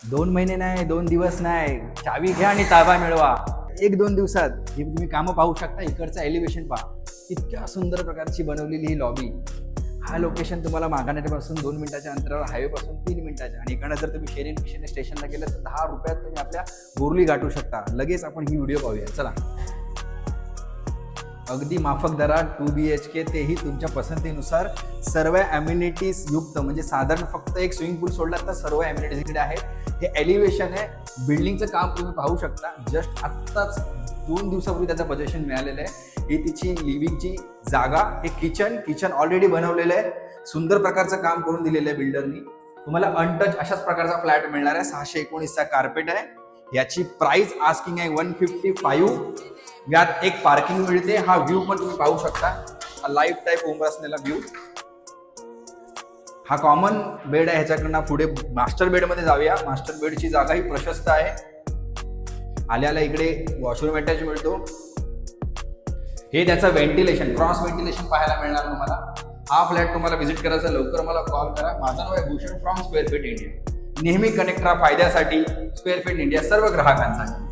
2 महिने नाही, 2 दिवस नाही, चावी घ्या आणि ताबा मिळवा. 1-2 दिवसात ही तुम्ही कामं पाहू शकता. इकडचं एलिव्हेशन पहा, इतक्या सुंदर प्रकारची बनवलेली ही लॉबी. हा लोकेशन तुम्हाला मागानेपासून 2 मिनिटाच्या अंतरावर, हायवेपासून 3 मिनिटाच्या. आणि इकडनं जर तुम्ही शेरी स्टेशनला गेलं तर 10 रुपयात तुम्ही आपल्या बोरली गाठू शकता. लगेच आपण ही व्हिडिओ पाहूया, चला. अगदी माफक दरात 2 BHK, तेही तुमच्या पसंतीनुसार, सर्व अम्युनिटीज युक्त. म्हणजे साधारण फक्त एक स्विमिंग पूल सोडला तर सर्व अम्युनिटीज इकडे आहेत. हे एलिव्हेशन आहे. बिल्डिंगचं काम तुम्ही पाहू शकता. जस्ट आत्ताच 2 दिवसापूर्वी त्याचं पोझिशन मिळालेलं आहे. ही तिची लिव्हिंगची जागा. हे किचन ऑलरेडी बनवलेलं आहे. सुंदर प्रकारचं काम करून दिलेलं आहे बिल्डरनी. तुम्हाला अनटच अशाच प्रकारचा फ्लॅट मिळणार आहे. 619चा कार्पेट आहे. याची प्राइस आस्किंग आहे 155. यात एक पार्किंग मिळते. हा व्ह्यू पण तुम्ही पाहू शकता. लाईफ टाईप उंबरसलेला व्ह्यू. हा कॉमन बेड आहे. ह्याच्याकडनं पुढे मास्टर बेड मध्ये जाऊया. मास्टर बेडची जागा ही प्रशस्त आहे. आल्याला इकडे वॉशरूम अटॅच मिळतो. हे त्याचं व्हेंटिलेशन, क्रॉस व्हेंटिलेशन पाहायला मिळणार तुम्हाला. हा फ्लॅट तुम्हाला व्हिजिट करायचा, लवकर मला कॉल करा. माझं नाव आहे Bhushan from square fit India. नेहमी कनेक्ट राहा फायद्यासाठी. स्क्वेअर फीट इंडिया सर्व ग्राहकांसाठी.